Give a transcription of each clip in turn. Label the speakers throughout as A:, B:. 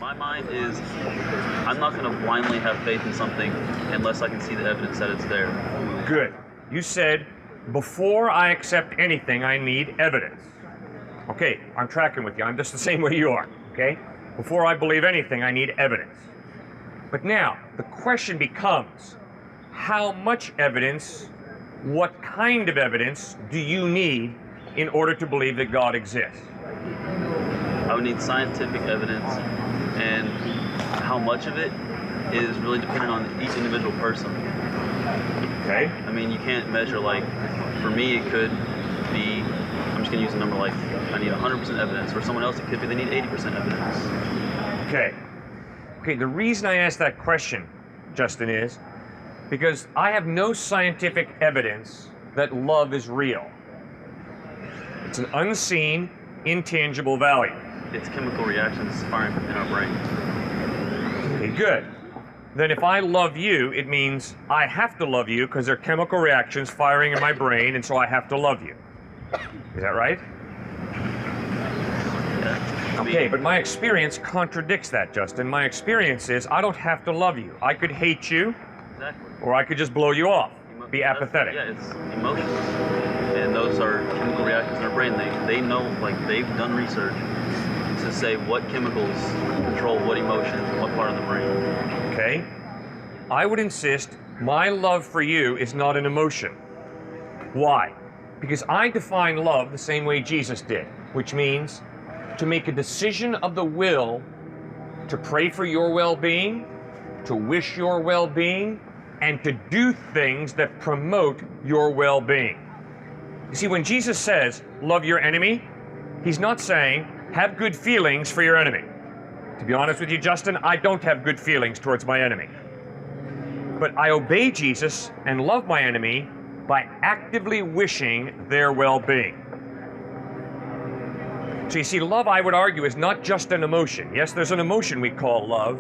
A: my mind is, I'm not going to blindly have faith in something unless I can see the evidence that it's there.
B: Good. You said, before I accept anything, I need evidence. Okay, I'm tracking with you. I'm just the same way you are, okay? Before I believe anything, I need evidence. But now, the question becomes, how much evidence, what kind of evidence do you need in order to believe that God exists?
A: I would need scientific evidence, and how much of it is really dependent on each individual person.
B: Okay.
A: I mean, you can't measure, like, for me it could be, I'm just going to use a number like, I need 100% evidence. For someone else it could be they need 80% evidence.
B: Okay. Okay, the reason I asked that question, Justin, is because I have no scientific evidence that love is real. It's an unseen, intangible value.
A: It's chemical reactions firing in our brain.
B: Okay, good. Then if I love you, it means I have to love you because there are chemical reactions firing in my brain, and so I have to love you. Is that right?
A: Yeah.
B: Okay, but my experience contradicts that, Justin. My experience is I don't have to love you. I could hate you,
A: Exactly.
B: or I could just blow you off, be apathetic.
A: Yeah, it's emotions. And those are chemical reactions in our brain. They know, like, they've done research to say what chemicals control what emotions and what part of the brain.
B: Okay? I would insist my love for you is not an emotion. Why? Because I define love the same way Jesus did, which means to make a decision of the will to pray for your well-being, to wish your well-being, and to do things that promote your well-being. You see, when Jesus says, love your enemy, he's not saying, have good feelings for your enemy. To be honest with you, Justin, I don't have good feelings towards my enemy. But I obey Jesus and love my enemy by actively wishing their well-being. So you see, love, I would argue, is not just an emotion. Yes, there's an emotion we call love,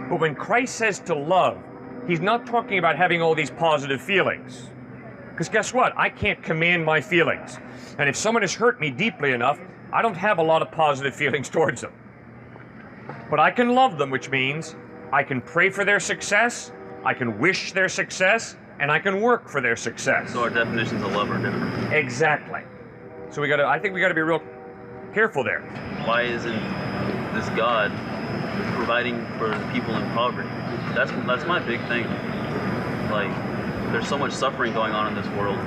B: but when Christ says to love, he's not talking about having all these positive feelings. Because guess what? I can't command my feelings. And if someone has hurt me deeply enough, I don't have a lot of positive feelings towards them. But I can love them, which means I can pray for their success, I can wish their success, and I can work for their success.
A: So our definitions of love are different.
B: Exactly. So I think we gotta be real careful there.
A: Why isn't this God providing for people in poverty? That's my big thing. Like, there's so much suffering going on in this world.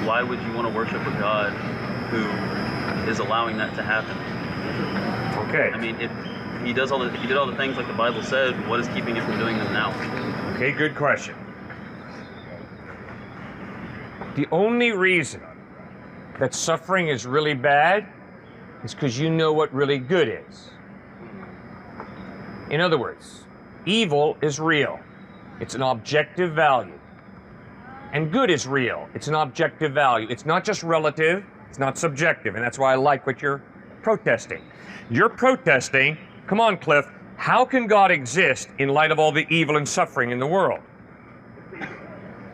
A: Why would you want to worship a God who is allowing that to happen?
B: Okay.
A: I mean, if he did all the things like the Bible said, what is keeping him from doing them now?
B: Okay, good question. The only reason that suffering is really bad is because you know what really good is. In other words, evil is real. It's an objective value. And good is real. It's an objective value. It's not just relative, it's not subjective, and that's why I like what you're protesting. You're protesting, come on, Cliff, how can God exist in light of all the evil and suffering in the world?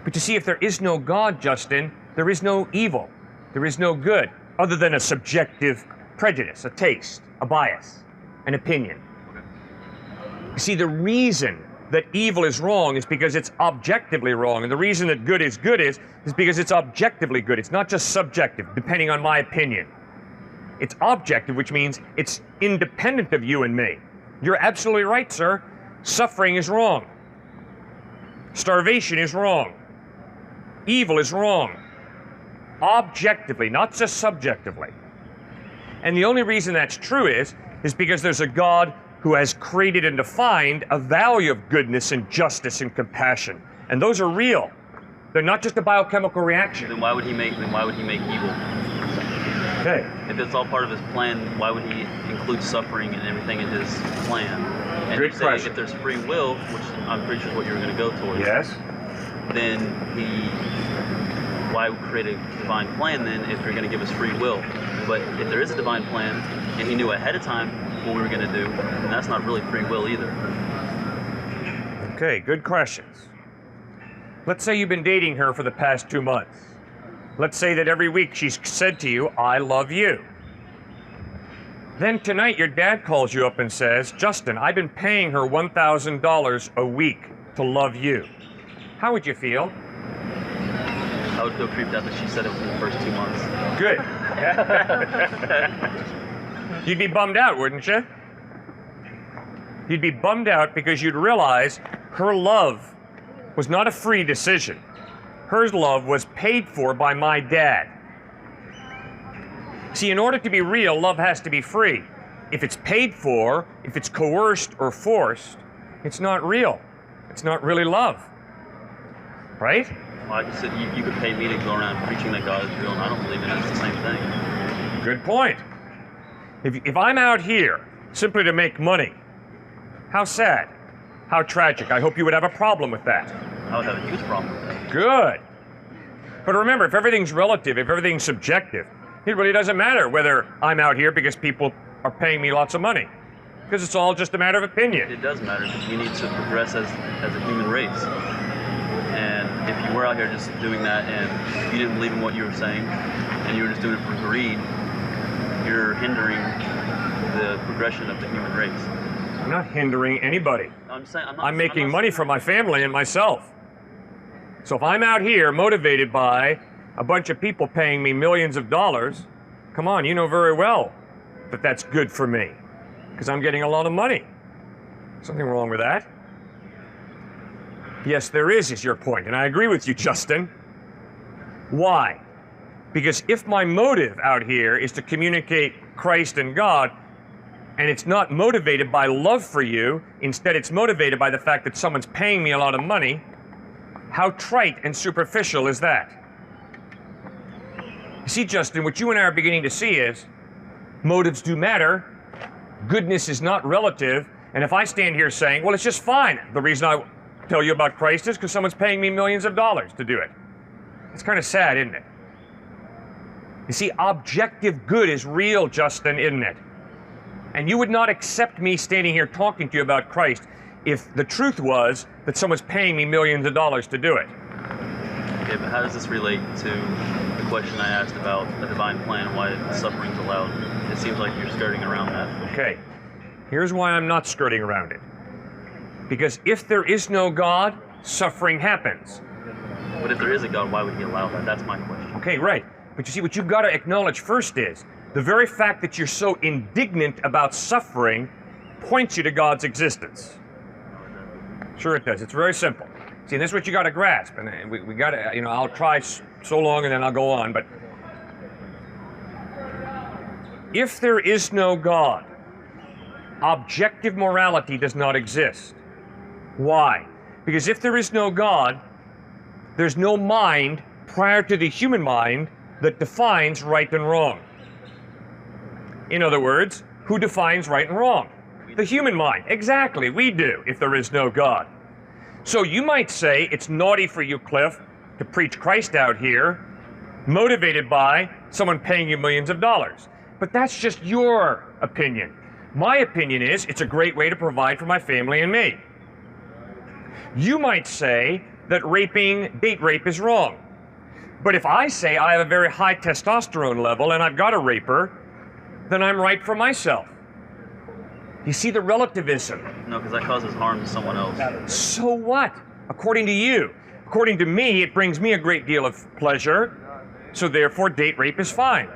B: But you see, if there is no God, Justin, there is no evil. There is no good, other than a subjective prejudice, a taste, a bias, an opinion. You see, the reason that evil is wrong is because it's objectively wrong, and the reason that good is because it's objectively good. It's not just subjective, depending on my opinion. It's objective, which means it's independent of you and me. You're absolutely right, sir. Suffering is wrong. Starvation is wrong. Evil is wrong. Objectively, not just subjectively. And the only reason that's true is because there's a God who has created and defined a value of goodness and justice and compassion. And those are real. They're not just a biochemical reaction.
A: Then why would he make evil?
B: Okay.
A: If it's all part of his plan, why would he include suffering and everything in his plan? And
B: Good question.
A: If there's free will, which I'm pretty sure is what you were going to go towards,
B: Yes.
A: then why create a divine plan then if you're going to give us free will? But if there is a divine plan and he knew ahead of time what we were going to do, then that's not really free will either.
B: Okay, good questions. Let's say you've been dating her for the past 2 months. Let's say that every week she's said to you, I love you. Then tonight your dad calls you up and says, Justin, I've been paying her $1,000 a week to love you. How would you feel?
A: I would feel creeped out that she said it within the first 2 months.
B: Good. You'd be bummed out, wouldn't you? You'd be bummed out because you'd realize her love was not a free decision. Her love was paid for by my dad. See, in order to be real, love has to be free. If it's paid for, if it's coerced or forced, it's not real. It's not really love. Right?
A: Well, I just said you could pay me to go around preaching that God is real, and I don't believe in it. It's the same thing.
B: Good point. If I'm out here simply to make money, how sad, how tragic. I hope you would have a problem with that.
A: I would have a huge problem with that.
B: Good. But remember, if everything's relative, if everything's subjective, it really doesn't matter whether I'm out here because people are paying me lots of money. Because it's all just a matter of opinion.
A: It does matter because we need to progress as a human race. And if you were out here just doing that and you didn't believe in what you were saying and you were just doing it for greed, you're hindering the progression of the human race.
B: I'm not hindering anybody. I'm making money for my family and myself. So if I'm out here motivated by a bunch of people paying me millions of dollars, come on, you know very well that that's good for me because I'm getting a lot of money. Something wrong with that? Yes, there is your point, and I agree with you, Justin. Why? Because if my motive out here is to communicate Christ and God, and it's not motivated by love for you, instead it's motivated by the fact that someone's paying me a lot of money, how trite and superficial is that? You see, Justin, what you and I are beginning to see is motives do matter, goodness is not relative, and if I stand here saying, well, it's just fine, the reason I tell you about Christ is because someone's paying me millions of dollars to do it. It's kind of sad, isn't it? You see, objective good is real, Justin, isn't it? And you would not accept me standing here talking to you about Christ if the truth was that someone's paying me millions of dollars to do it.
A: Okay, but how does this relate to the question I asked about the divine plan, why suffering's allowed? It seems like you're skirting around that.
B: Okay, here's why I'm not skirting around it. Because if there is no God, suffering happens.
A: But if there is a God, why would he allow that? That's my question.
B: Okay, right. But you see, what you've got to acknowledge first is the very fact that you're so indignant about suffering points you to God's existence. Sure it does. It's very simple. See, and this is what you got to grasp. And we got to, I'll try so long and then I'll go on. But if there is no God, objective morality does not exist. Why? Because if there is no God, there's no mind prior to the human mind that defines right and wrong. In other words, who defines right and wrong? The human mind. Exactly, we do, if there is no God. So you might say it's naughty for you, Cliff, to preach Christ out here, motivated by someone paying you millions of dollars. But that's just your opinion. My opinion is it's a great way to provide for my family and me. You might say that date rape is wrong. But if I say I have a very high testosterone level and I've got a raper, then I'm right for myself. You see the relativism?
A: No, because that causes harm to someone else.
B: So what? According to you. According to me, it brings me a great deal of pleasure, so therefore date rape is fine.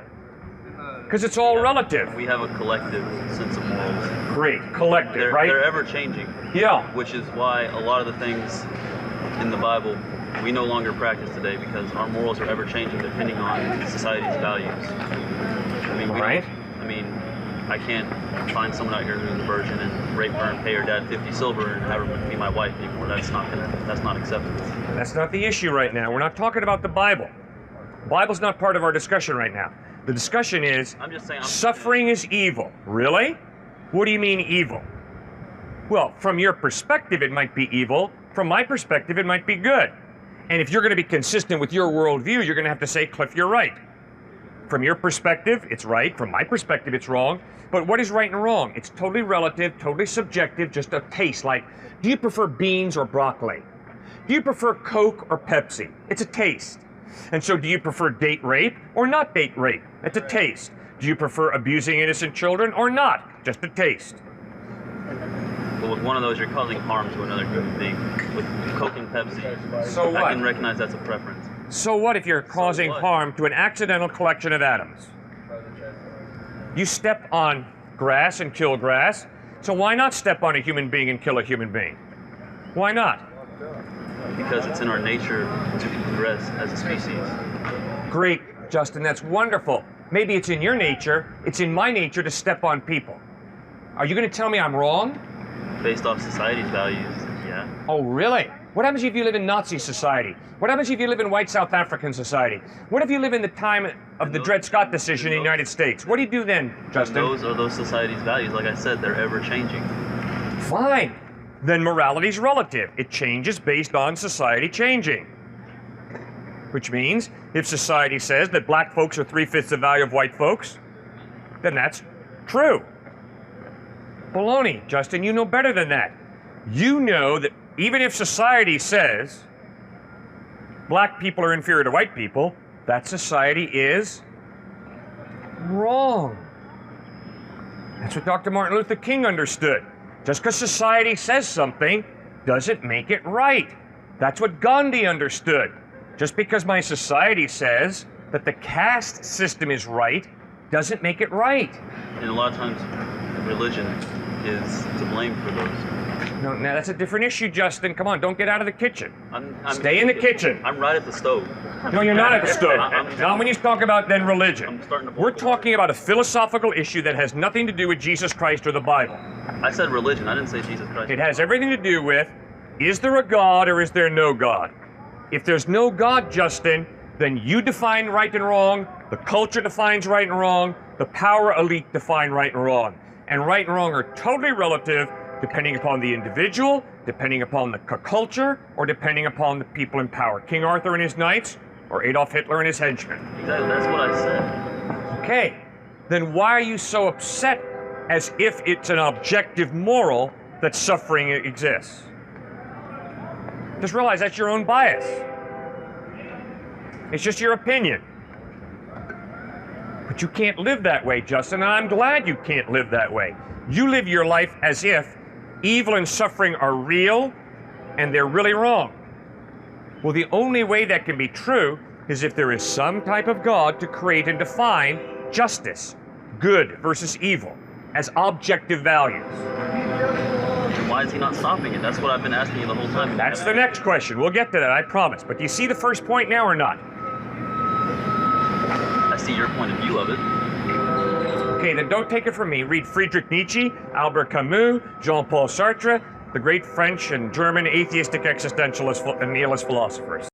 B: Because it's all relative.
A: We have a collective sense of morals.
B: Great, collective, right?
A: They're ever changing.
B: Yeah.
A: Which is why a lot of the things in the Bible we no longer practice today, because our morals are ever changing depending on society's values. I can't find someone out here who's a virgin and rape her and pay her dad 50 silver and have her be my wife anymore. That's not acceptable. That's
B: not the issue right now. We're not talking about the Bible. The Bible's not part of our discussion right now. The discussion is suffering is evil. Really? What do you mean evil? Well, from your perspective, it might be evil. From my perspective, it might be good. And if you're going to be consistent with your worldview, you're going to have to say, Cliff, you're right. From your perspective, it's right. From my perspective, it's wrong. But what is right and wrong? It's totally relative, totally subjective, just a taste. Like, do you prefer beans or broccoli? Do you prefer Coke or Pepsi? It's a taste. And so do you prefer date rape or not date rape? It's a taste. Do you prefer abusing innocent children or not? Just a taste.
A: But with one of those, you're causing harm to another human being. With Coke and Pepsi,
B: So what?
A: I can recognize that's a preference.
B: So what if you're causing harm to an accidental collection of atoms? You step on grass and kill grass, so why not step on a human being and kill a human being? Why not?
A: Because it's in our nature to progress as a species.
B: Great, Justin, that's wonderful. Maybe it's in your nature, it's in my nature to step on people. Are you going to tell me I'm wrong?
A: Based off society's values, yeah.
B: Oh, really? What happens if you live in Nazi society? What happens if you live in white South African society? What if you live in the time of the Dred Scott decision in the United States? What do you do then, Justin?
A: Those are those society's values. Like I said, they're ever changing.
B: Fine. Then morality's relative. It changes based on society changing. Which means, if society says that black folks are 3/5 the value of white folks, then that's true. Baloney, Justin, you know better than that. You know that even if society says black people are inferior to white people, that society is wrong. That's what Dr. Martin Luther King understood. Just because society says something doesn't make it right. That's what Gandhi understood. Just because my society says that the caste system is right doesn't make it right.
A: And a lot of times, religion is to blame for those.
B: No, now that's a different issue, Justin. Come on, don't get out of the kitchen. Stay in the kitchen.
A: I'm right at the stove.
B: No, you're not at the stove. Now, when you talk about then religion,
A: I'm starting to
B: we're talking about a philosophical issue that has nothing to do with Jesus Christ or the Bible.
A: I said religion. I didn't say Jesus Christ.
B: It has everything to do with, is there a God or is there no God? If there's no God, Justin, then you define right and wrong, the culture defines right and wrong, the power elite define right and wrong. And right and wrong are totally relative depending upon the individual, depending upon the culture, or depending upon the people in power. King Arthur and his knights, or Adolf Hitler and his henchmen.
A: Exactly, that's what I said.
B: Okay, then why are you so upset as if it's an objective moral that suffering exists? Just realize that's your own bias. It's just your opinion. But you can't live that way, Justin, and I'm glad you can't live that way. You live your life as if evil and suffering are real and they're really wrong. Well, the only way that can be true is if there is some type of God to create and define justice, good versus evil, as objective values.
A: Why is he not stopping it? That's what I've been asking you the whole time.
B: That's the next question. We'll get to that, I promise. But do you see the first point now or not?
A: I see your point of view of it.
B: Okay, then don't take it from me. Read Friedrich Nietzsche, Albert Camus, Jean-Paul Sartre, the great French and German atheistic existentialist and nihilist philosophers.